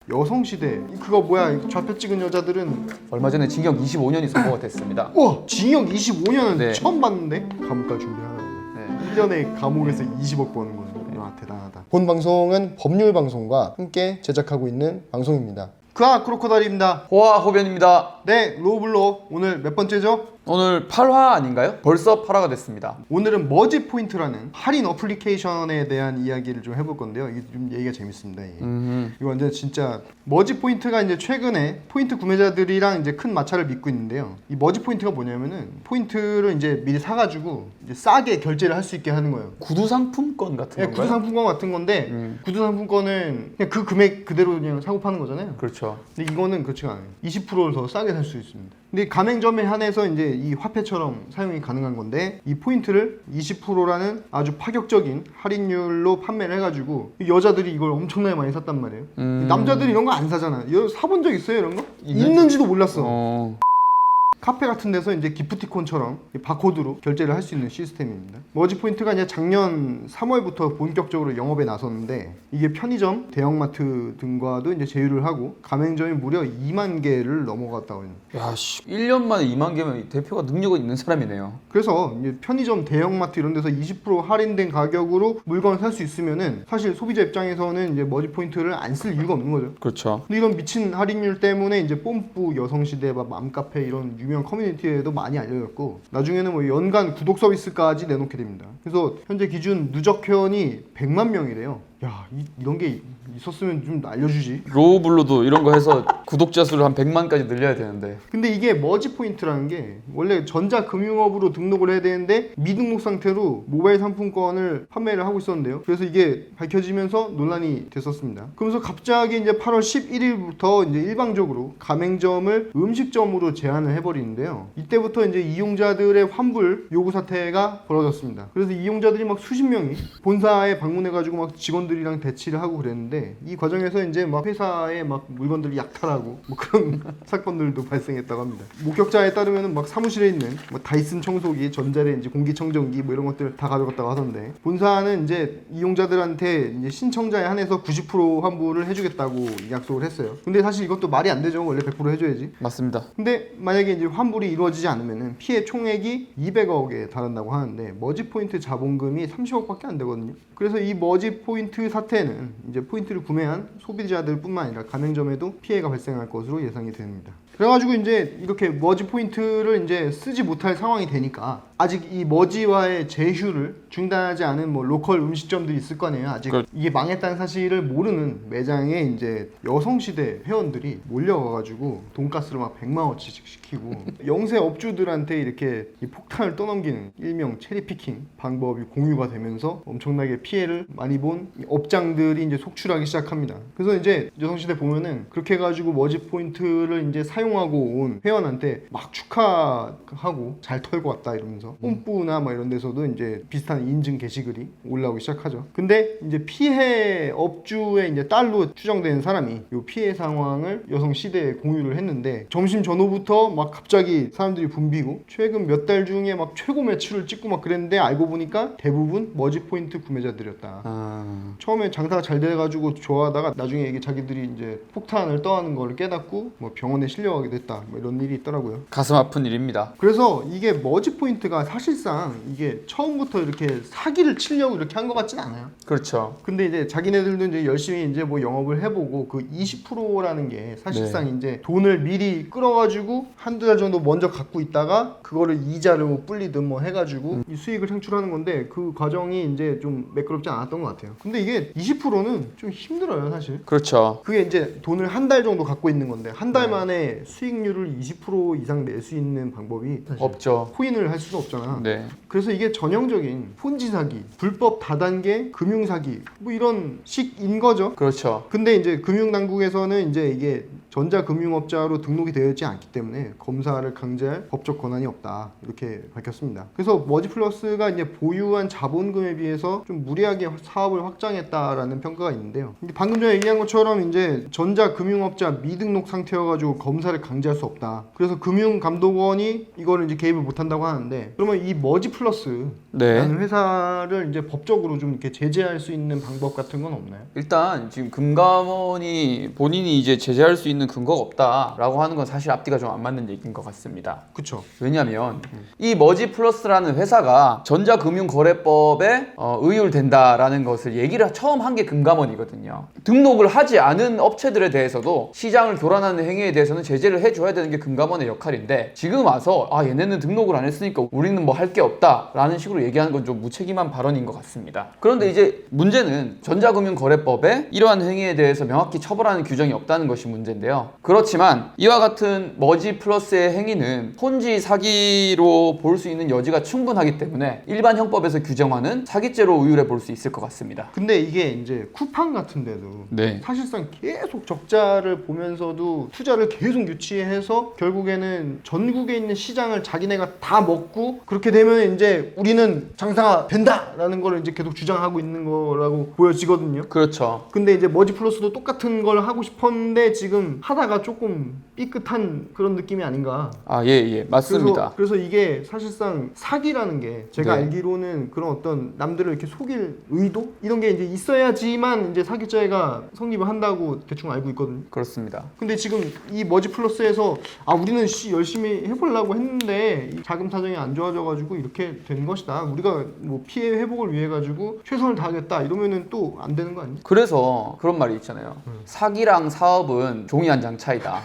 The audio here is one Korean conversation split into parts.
여성 시대 그거 뭐야 좌표 찍은 여자들은 얼마 전에 징역 25년이 선고가 됐습니다. 와 징역 25년은 네. 처음 봤는데 감옥갈 준비하라고 네. 1년에 감옥에서 20억 버는 거는 와 대단하다. 본 방송은 법률 방송과 함께 제작하고 있는 방송입니다. 그아 크로코다일입니다. 호아 호변입니다. 네 로블로 오늘 몇 번째죠? 오늘 8화 아닌가요? 벌써 8화가 됐습니다. 오늘은 머지 포인트라는 할인 어플리케이션에 대한 이야기를 좀 해볼 건데요. 이게 좀 얘기가 재밌습니다. 이게. 이거 완전 진짜 머지 포인트가 이제 최근에 포인트 구매자들이랑 이제 큰 마찰을 빚고 있는데요. 이 머지 포인트가 뭐냐면은 포인트를 이제 미리 사가지고 이제 싸게 결제를 할 수 있게 하는 거예요. 구두 상품권 같은 네, 건가요? 구두 상품권 같은 건데 구두 상품권은 그냥 그 금액 그대로 그냥 사고 파는 거잖아요. 그렇죠. 근데 이거는 그렇지가 않아요. 20%를 더 싸게 살 수 있습니다. 근데 가맹점에 한해서 이제 이 화폐처럼 사용이 가능한 건데 이 포인트를 20%라는 아주 파격적인 할인율로 판매를 해가지고 여자들이 이걸 엄청나게 많이 샀단 말이에요. 남자들이 이런 거 안 사잖아. 사본 적 있어요 이런 거? 있는지도 몰랐어. 카페 같은 데서 이제 기프티콘처럼 바코드로 결제를 할 수 있는 시스템입니다. 머지 포인트가 이제 작년 3월부터 본격적으로 영업에 나섰는데 이게 편의점, 대형마트 등과도 이제 제휴를 하고 가맹점이 무려 2만 개를 넘어갔다고 해요. 야, 씨. 1년 만에 2만 개면 대표가 능력은 있는 사람이네요. 그래서 이제 편의점, 대형마트 이런 데서 20% 할인된 가격으로 물건을 살 수 있으면은 사실 소비자 입장에서는 이제 머지 포인트를 안 쓸 이유가 없는 거죠. 그렇죠. 근데 이런 미친 할인율 때문에 이제 뽐뿌, 여성시대, 맘카페 이런 유명 커뮤니티에도 많이 알려졌고 나중에는 뭐 연간 구독 서비스까지 내놓게 됩니다. 그래서 현재 기준 누적 회원이 100만 명이래요. 야, 이런 게 있었으면 좀 알려주지. 로우블루도 이런 거 해서 구독자 수를 한 100만까지 늘려야 되는데. 근데 이게 머지 포인트라는 게 원래 전자금융업으로 등록을 해야 되는데 미등록 상태로 모바일 상품권을 판매를 하고 있었는데요. 그래서 이게 밝혀지면서 논란이 됐었습니다. 그러면서 갑자기 이제 8월 11일부터 이제 일방적으로 가맹점을 음식점으로 제한을 해버리는데요. 이때부터 이제 이용자들의 환불 요구 사태가 벌어졌습니다. 그래서 이용자들이 막 수십 명이 본사에 방문해가지고 막 직원들이랑 대치를 하고 그랬는데 이 과정에서 이제 막 회사에 막 물건들이 약탈하고 뭐 그런 사건들도 발생했다고 합니다. 목격자에 따르면 막 사무실에 있는 뭐 다이슨 청소기, 전자레인지, 공기청정기 뭐 이런 것들 다 가져갔다고 하던데 본사는 이제 이용자들한테 이제 신청자에 한해서 90% 환불을 해주겠다고 약속을 했어요. 근데 사실 이것도 말이 안 되죠. 원래 100% 해줘야지. 맞습니다. 근데 만약에 이제 환불이 이루어지지 않으면은 피해 총액이 200억에 달한다고 하는데 머지 포인트 자본금이 30억밖에 안 되거든요. 그래서 이 머지 포인트 사태는 이제 포인트를 구매한 소비자들뿐만 아니라 가맹점에도 피해가 발생할 것으로 예상이 됩니다. 그래가지고 이제 이렇게 머지 포인트를 이제 쓰지 못할 상황이 되니까 아직 이 머지와의 제휴를 중단하지 않은 뭐 로컬 음식점들이 있을 거 아니에요. 아직 이게 망했다는 사실을 모르는 매장에 이제 여성시대 회원들이 몰려가가지고 돈가스를 막 100만 원치씩 시키고 영세 업주들한테 이렇게 이 폭탄을 떠넘기는 일명 체리피킹 방법이 공유가 되면서 엄청나게 피해를 많이 본 업장들이 이제 속출하기 시작합니다. 그래서 이제 여성시대 보면은 그렇게 해가지고 머지 포인트를 이제 사용하고 온 회원한테 막 축하하고 잘 털고 왔다 이러면서 뽐뿌나 뭐 이런 데서도 이제 비슷한 인증 게시글이 올라오기 시작하죠. 근데 이제 피해 업주의 이제 딸로 추정되는 사람이 이 피해 상황을 여성 시대에 공유를 했는데 점심 전후부터 막 갑자기 사람들이 붐비고 최근 몇 달 중에 막 최고 매출을 찍고 막 그랬는데 알고 보니까 대부분 머지 포인트 구매자들이었다. 처음에 장사가 잘 돼가지고 좋아하다가 나중에 이게 자기들이 이제 폭탄을 떠하는 걸 깨닫고 뭐 병원에 실려가게 됐다. 뭐 이런 일이 있더라고요. 가슴 아픈 일입니다. 그래서 이게 머지 포인트가 사실상 이게 처음부터 이렇게 사기를 치려고 이렇게 한 것 같진 않아요. 그렇죠. 근데 이제 자기네들도 이제 열심히 이제 뭐 영업을 해보고 그 20%라는 게 사실상 이제 돈을 미리 끌어가지고 한두 달 정도 먼저 갖고 있다가 그거를 이자를 뭐 불리든 뭐 해가지고 이 수익을 창출하는 건데 그 과정이 이제 좀 매끄럽지 않았던 것 같아요. 근데 이게 20%는 좀 힘들어요 사실. 그렇죠. 그게 이제 돈을 한 달 정도 갖고 있는 건데 한 달 만에 수익률을 20% 이상 낼 수 있는 방법이 사실 없죠. 코인을 할 수는 없잖아. 네. 그래서 그래서 이게 전형적인 폰지 사기, 불법 다단계 금융 사기 뭐 이런 식인 거죠. 그렇죠. 근데 이제 금융 당국에서는 이제 이게 전자금융업자로 등록이 되어 있지 않기 때문에 검사를 강제할 법적 권한이 없다 이렇게 밝혔습니다. 그래서 머지플러스가 이제 보유한 자본금에 비해서 좀 무리하게 사업을 확장했다라는 평가가 있는데요. 근데 방금 전에 얘기한 것처럼 이제 전자금융업자 미등록 상태여가지고 검사를 강제할 수 없다. 그래서 금융감독원이 이거를 이제 개입을 못한다고 하는데 그러면 이 머지플러스라는 네. 회사를 이제 법적으로 좀 이렇게 제재할 수 있는 방법 같은 건 없나요? 일단 지금 금감원이 본인이 이제 제재할 수 있는 근거가 없다라고 하는 건 사실 앞뒤가 좀 안 맞는 얘기인 것 같습니다. 그쵸. 왜냐하면 이 머지플러스라는 회사가 전자금융거래법에 의율된다라는 것을 얘기를 처음 한 게 금감원이거든요. 등록을 하지 않은 업체들에 대해서도 시장을 교란하는 행위에 대해서는 제재를 해줘야 되는 게 금감원의 역할인데 지금 와서 얘네는 등록을 안 했으니까 우리는 뭐 할 게 없다라는 식으로 얘기하는 건 좀 무책임한 발언인 것 같습니다. 그런데 이제 문제는 전자금융거래법에 이러한 행위에 대해서 명확히 처벌하는 규정이 없다는 것이 문제인데요. 그렇지만 이와 같은 머지플러스의 행위는 폰지 사기로 볼 수 있는 여지가 충분하기 때문에 일반 형법에서 규정하는 사기죄로 의율해 볼 수 있을 것 같습니다. 근데 이게 이제 쿠팡 같은 데도 네. 사실상 계속 적자를 보면서도 투자를 계속 유치해서 결국에는 전국에 있는 시장을 자기네가 다 먹고 그렇게 되면 이제 우리는 장사가 된다라는 걸 이제 계속 주장하고 있는 거라고 보여지거든요. 그렇죠. 근데 이제 머지플러스도 똑같은 걸 하고 싶었는데 지금 하다가 조금 삐끗한 그런 느낌이 아닌가. 예, 맞습니다. 그래서 이게 사실상 사기라는 게 제가 네. 알기로는 그런 어떤 남들을 이렇게 속일 의도 이런 게 이제 있어야지만 이제 사기죄가 성립을 한다고 대충 알고 있거든요. 그렇습니다. 근데 지금 이 머지플러스에서 우리는 열심히 해보려고 했는데 이 자금 사정이 안 좋아져가지고 이렇게 된 것이다. 우리가 뭐 피해 회복을 위해 가지고 최선을 다하겠다 이러면은 또 안 되는 거 아니에요? 그래서 그런 말이 있잖아요. 사기랑 사업은 종이 한 장 차이다.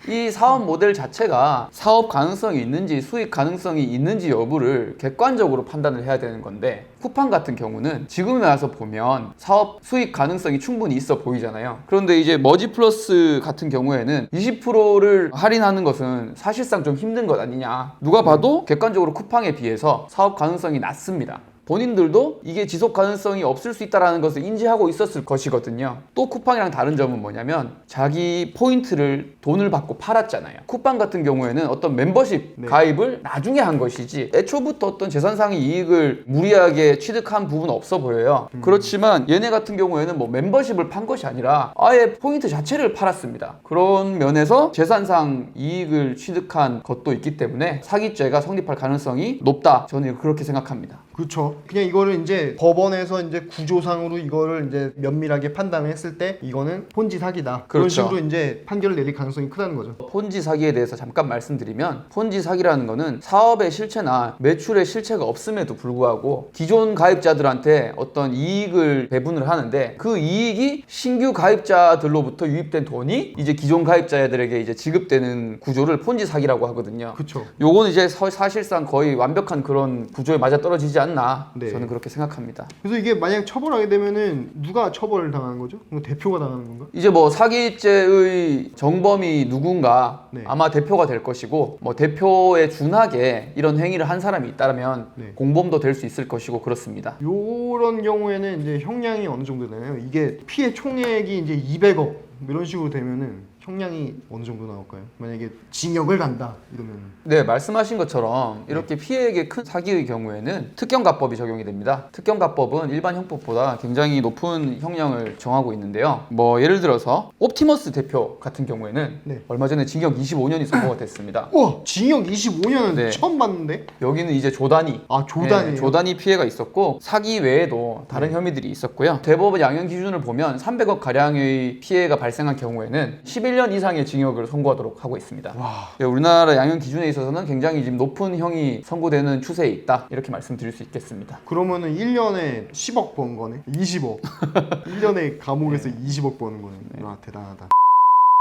이 사업 모델 자체가 사업 가능성이 있는지 수익 가능성이 있는지 여부를 객관적으로 판단을 해야 되는 건데 쿠팡 같은 경우는 지금에 와서 보면 사업 수익 가능성이 충분히 있어 보이잖아요. 그런데 이제 머지플러스 같은 경우에는 20%를 할인하는 것은 사실상 좀 힘든 것 아니냐. 누가 봐도 객관적으로 쿠팡에 비해서 사업 가능성이 낮습니다. 본인들도 이게 지속 가능성이 없을 수 있다는 것을 인지하고 있었을 것이거든요. 또 쿠팡이랑 다른 점은 뭐냐면 자기 포인트를 돈을 받고 팔았잖아요. 쿠팡 같은 경우에는 어떤 멤버십 가입을 나중에 한 것이지 애초부터 어떤 재산상의 이익을 무리하게 취득한 부분은 없어 보여요. 그렇지만 얘네 같은 경우에는 뭐 멤버십을 판 것이 아니라 아예 포인트 자체를 팔았습니다. 그런 면에서 재산상 이익을 취득한 것도 있기 때문에 사기죄가 성립할 가능성이 높다. 저는 그렇게 생각합니다. 그렇죠. 그냥 이거를 이제 법원에서 이제 구조상으로 이거를 이제 면밀하게 판단을 했을 때 이거는 폰지 사기다. 그런 그렇죠. 식으로 이제 판결을 내릴 가능성이 크다는 거죠. 폰지 사기에 대해서 잠깐 말씀드리면 폰지 사기라는 거는 사업의 실체나 매출의 실체가 없음에도 불구하고 기존 가입자들한테 어떤 이익을 배분을 하는데 그 이익이 신규 가입자들로부터 유입된 돈이 이제 기존 가입자들에게 이제 지급되는 구조를 폰지 사기라고 하거든요. 그렇죠. 요거는 이제 사실상 거의 완벽한 그런 구조에 맞아떨어지지 않나 네. 저는 그렇게 생각합니다. 그래서 이게 만약 처벌하게 되면은 누가 처벌을 당하는 거죠? 그럼 대표가 당하는 건가? 이제 뭐 사기죄의 정범이 누군가 네. 아마 대표가 될 것이고 뭐 대표에 준하게 이런 행위를 한 사람이 있다면 네. 공범도 될 수 있을 것이고 그렇습니다. 요런 경우에는 이제 형량이 어느 정도 되나요? 이게 피해 총액이 이제 200억 이런 식으로 되면은 형량이 어느 정도 나올까요? 만약에 징역을 간다 이러면. 네, 말씀하신 것처럼 이렇게 피해액이 큰 사기의 경우에는 특경가법이 적용이 됩니다. 특경가법은 일반 형법보다 굉장히 높은 형량을 정하고 있는데요. 뭐 예를 들어서 옵티머스 대표 같은 경우에는 네. 얼마 전에 징역 25년이 선고가 됐습니다. 우와! 징역 25년은 네. 처음 봤는데? 여기는 이제 조단위 조단이에요? 네, 조단위 피해가 있었고 사기 외에도 다른 혐의들이 있었고요. 대법원 양형 기준을 보면 300억 가량의 피해가 발생한 경우에는 11년 이상의 징역을 선고하도록 하고 있습니다. 와. 네, 우리나라 양형 기준에 있어서는 굉장히 지금 높은 형이 선고되는 추세에 있다 이렇게 말씀드릴 수 있겠습니다. 그러면은 1년에 10억 번 거네? 20억. 1년에 감옥에서 20억 버는 거네. 와, 대단하다.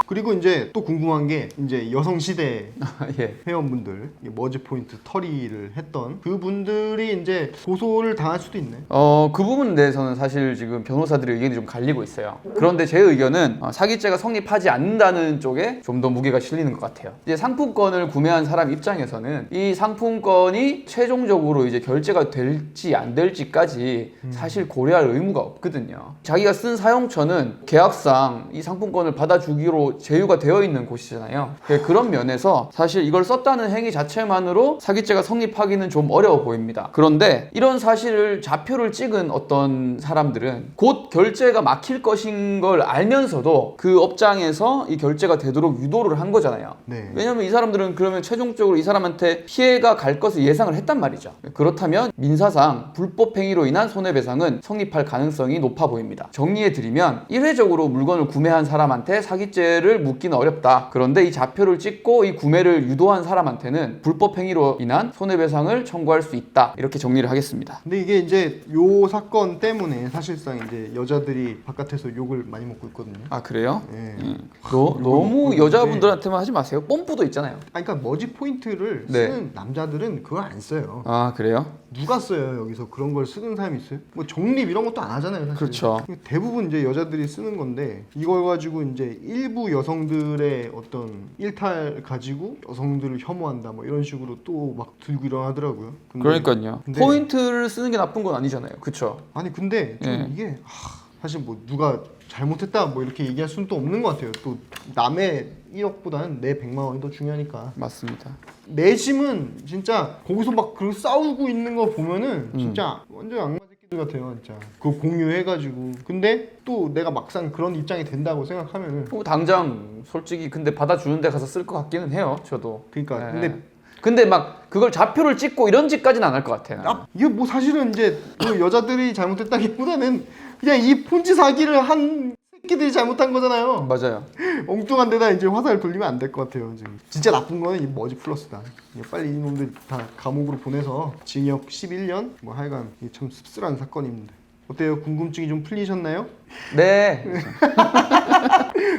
그리고 이제 또 궁금한 게 이제 여성시대 예. 회원분들 머지포인트 터리를 했던 그분들이 이제 고소를 당할 수도 있네. 그 부분에 대해서는 사실 지금 변호사들의 의견이 좀 갈리고 있어요. 그런데 제 의견은 사기죄가 성립하지 않는다는 쪽에 좀 더 무게가 실리는 것 같아요. 이제 상품권을 구매한 사람 입장에서는 이 상품권이 최종적으로 이제 결제가 될지 안 될지까지 사실 고려할 의무가 없거든요. 자기가 쓴 사용처는 계약상 이 상품권을 받아주기로 실제로 제휴가 되어 있는 곳이잖아요. 그런 면에서 사실 이걸 썼다는 행위 자체만으로 사기죄가 성립하기는 좀 어려워 보입니다. 그런데 이런 사실을 좌표를 찍은 어떤 사람들은 곧 결제가 막힐 것인 걸 알면서도 그 업장에서 이 결제가 되도록 유도를 한 거잖아요. 네. 왜냐면 이 사람들은 그러면 최종적으로 이 사람한테 피해가 갈 것을 예상을 했단 말이죠. 그렇다면 민사상 불법 행위로 인한 손해배상은 성립할 가능성이 높아 보입니다. 정리해드리면 1회적으로 물건을 구매한 사람한테 사기죄를 묻기는 어렵다. 그런데 이 좌표를 찍고 이 구매를 유도한 사람한테는 불법 행위로 인한 손해배상을 청구할 수 있다. 이렇게 정리를 하겠습니다. 근데 이게 이제 요 사건 때문에 사실상 이제 여자들이 바깥에서 욕을 많이 먹고 있거든요. 아 그래요? 예. 너무 여자분들한테만 하지 마세요. 뽐뿌도 있잖아요. 아니, 그러니까 머지 포인트를 네. 쓰는 남자들은 그걸 안 써요. 아 그래요? 누가 써요? 여기서 그런 걸 쓰는 사람이 있어요? 뭐 적립 이런 것도 안 하잖아요, 사실. 그렇죠. 대부분 이제 여자들이 쓰는 건데 이걸 가지고 이제 일부 여성들의 어떤 일탈 가지고 여성들을 혐오한다 뭐 이런 식으로 또 막 들고 일어나더라고요. 그러니까요. 근데- 포인트를 쓰는 게 나쁜 건 아니잖아요. 그렇죠? 아니 근데 좀 예. 이게 사실 뭐 누가 잘못했다 뭐 이렇게 얘기할 수는 또 없는 것 같아요. 또 남의 1억보다는 내 100만 원이 더 중요하니까. 맞습니다. 내심은 진짜 거기서 막 그 싸우고 있는 거 보면은 진짜 완전 악마 새끼들 같아요, 진짜. 그거 공유해가지고. 근데 또 내가 막상 그런 입장이 된다고 생각하면은 당장 솔직히 근데 받아주는 데 가서 쓸 것 같기는 해요. 저도. 그러니까 예. 근데 막 그걸 좌표를 찍고 이런 짓까지는 안 할 것 같아요. 나는. 이게 뭐 사실은 이제 그 여자들이 잘못했다기보다는 그냥 이 폰지 사기를 한 새끼들이 잘못한 거잖아요. 맞아요. 엉뚱한 데다 이제 화살을 돌리면 안 될 것 같아요. 지금. 진짜 나쁜 거는 이 머지 플러스다. 빨리 이놈들 다 감옥으로 보내서 징역 11년 뭐 하여간 이게 참 씁쓸한 사건입니다. 어때요? 궁금증이 좀 풀리셨나요? 네.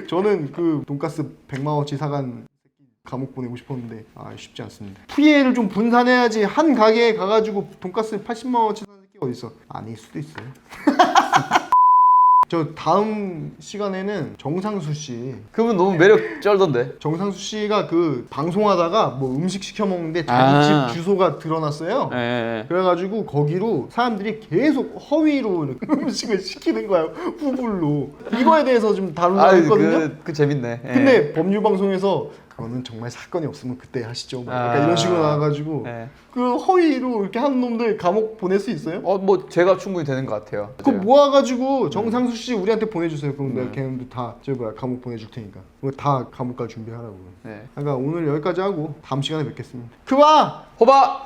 저는 그 돈가스 100만 원치 사간 새끼 감옥 보내고 싶었는데 쉽지 않습니다. 피해를 좀 분산해야지. 한 가게에 가가지고 돈가스 80만 원치 사는 새끼가 어딨어. 아닐 수도 있어요. 저 다음 시간에는 정상수 씨. 그분 너무 매력 쩔던데. 정상수 씨가 그 방송하다가 뭐 음식 시켜 먹는데 자기 아. 집 주소가 드러났어요. 예. 그래가지고 거기로 사람들이 계속 허위로 음식을 시키는 거야. 후불로. 이거에 대해서 좀 다루려고 했거든요. 그 재밌네. 예. 근데 법률 방송에서 그거는 정말 사건이 없으면 그때 하시죠. 뭐 약간 이런 식으로 나와가지고 예. 그 허위로 이렇게 하는 놈들 감옥 보낼 수 있어요? 뭐 제가 충분히 되는 것 같아요. 그거 모아가지고 정상수 씨 우리한테 보내주세요. 그럼 내가 걔네들 다 감옥 보내줄 테니까. 그거 다 감옥 갈 준비하라고. 네. 그러니까 오늘 여기까지 하고 다음 시간에 뵙겠습니다. 그와 호박.